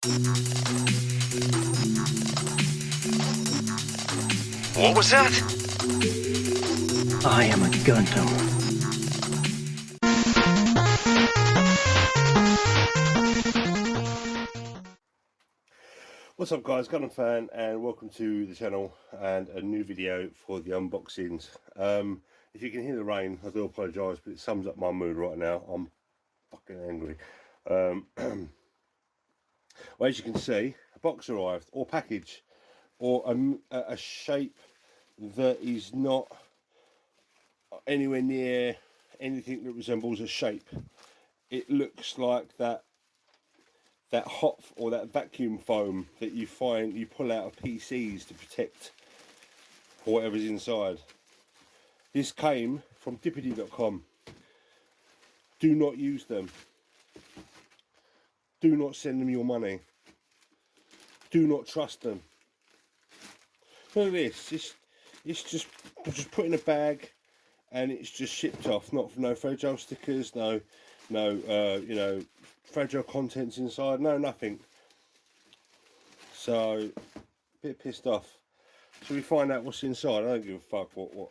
What was that? I am a Gundam. What's up guys, GundamFan, and welcome to the channel and a new video for the unboxings. If you can hear the rain, I do apologise, but it sums up my mood right now. I'm fucking angry. Well, as you can see, a box arrived, or package, or a shape that is not anywhere near anything that resembles a shape. It looks like that hot or that vacuum foam that you pull out of PCs to protect whatever's inside. This came from ADDY.com. Do not use them. Do not send them your money. Do not trust them. Look at this. It's just put in a bag and it's just shipped off. No fragile stickers, no you know, fragile contents inside, no nothing. So a bit pissed off. Shall we find out what's inside? I don't give a fuck what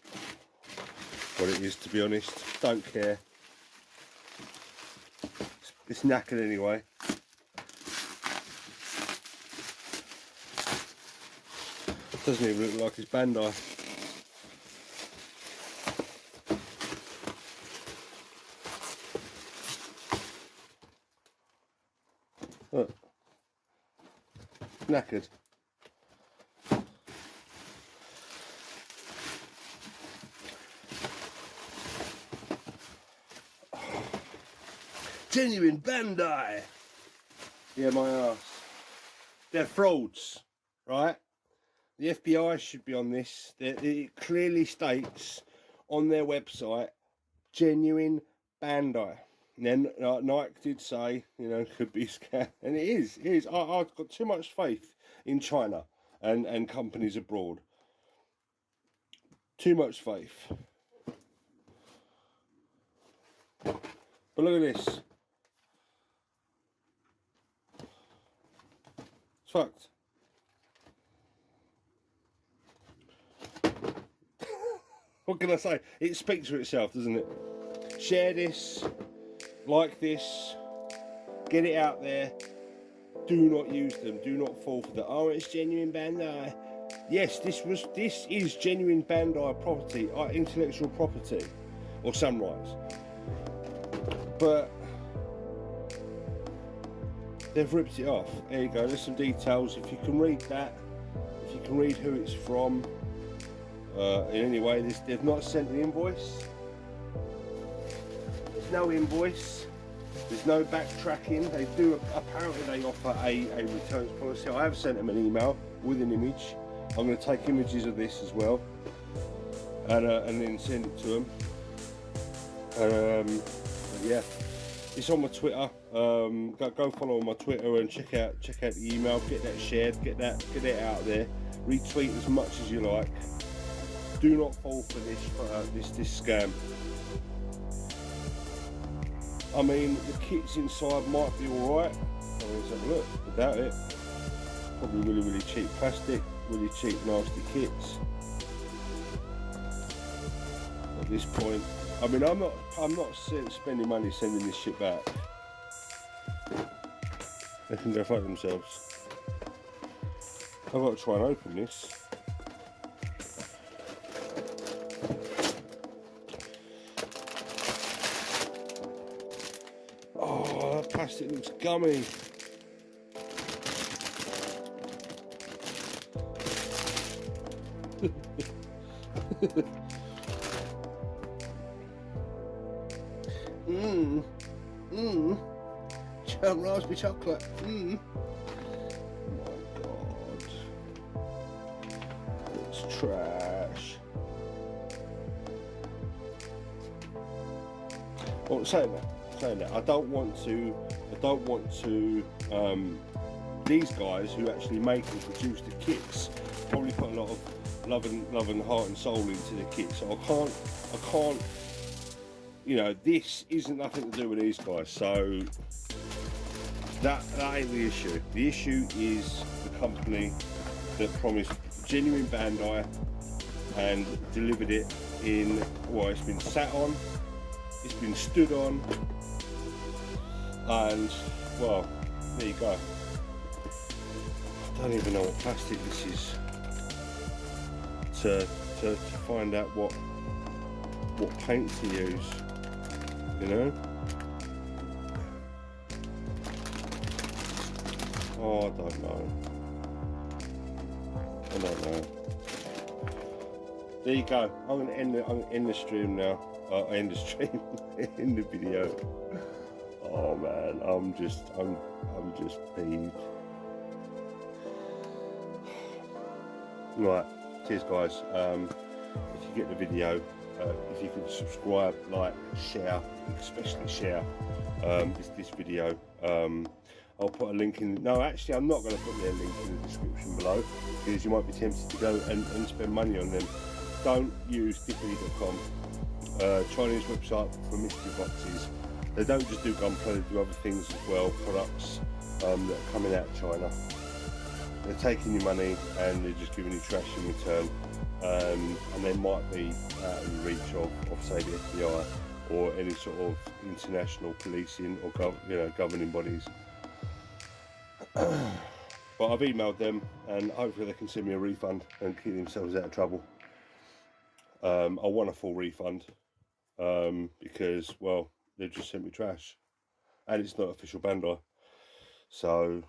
it is, to be honest. Don't care. It's knackered anyway. Doesn't even look like it's Bandai. Look. Knackered. Genuine Bandai. Yeah, my ass. They're frauds, right? The FBI should be on this. It clearly states on their website, genuine Bandai. And then Nike did say, you know, could be scam, and it is. I've got too much faith in China and companies abroad. Too much faith. But look at this. It's fucked. What can I say? It speaks for itself, doesn't it? Share this, like this, get it out there. Do not use them. Do not fall for the, oh, it's genuine Bandai. Yes, this is genuine Bandai property, intellectual property, or Sunrise. But they've ripped it off. There you go. There's some details. If you can read that, if you can read who it's from. In any way, they've not sent an invoice. There's no invoice. There's no backtracking. They do, apparently they offer a returns policy. I have sent them an email with an image. I'm going to take images of this as well and then send it to them. Yeah, it's on my Twitter. Go follow on my Twitter and check out the email. Get that shared. Get it out there. Retweet as much as you like. Do not fall for this scam. I mean, the kits inside might be alright. I mean, let's have a look. Without it, probably really cheap plastic, really cheap nasty kits. At this point, I mean, I'm not spending money sending this shit back. They can go fuck themselves. I've got to try and open this. Oh, that plastic looks gummy. Raspberry chocolate. Oh my god. It's trash. Well, saying that, I don't want to these guys who actually make and produce the kits probably put a lot of love and heart and soul into the kits. So I can't, you know, this isn't nothing to do with these guys. So That ain't the issue. The issue is the company that promised genuine Bandai and delivered it in, well, it's been sat on, it's been stood on, and, well, there you go. I don't even know what plastic this is to find out what paint to use, you know? Oh, I don't know. There you go. I'm gonna end the stream now. End the stream. End the video. Oh man, I'm just peeved. Right, cheers guys. If you get the video, if you could subscribe, like, share, especially share this video. I'll put a link in. No, actually, I'm not going to put their link in the description below because you might be tempted to go and spend money on them. Don't use dippity.com, Chinese website for mystery boxes. They don't just do gunplay, they do other things as well, products that are coming out of China. They're taking your money and they're just giving you trash in return, and they might be out of the reach of say the FBI or any sort of international policing or governing bodies. But I've emailed them and hopefully they can send me a refund and keep themselves out of trouble. I want a full refund because, well, they've just sent me trash and it's not official Bandai. So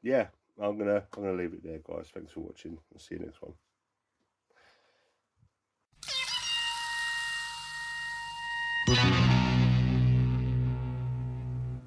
yeah, I'm gonna leave it there, guys. Thanks for watching. I'll see you next one.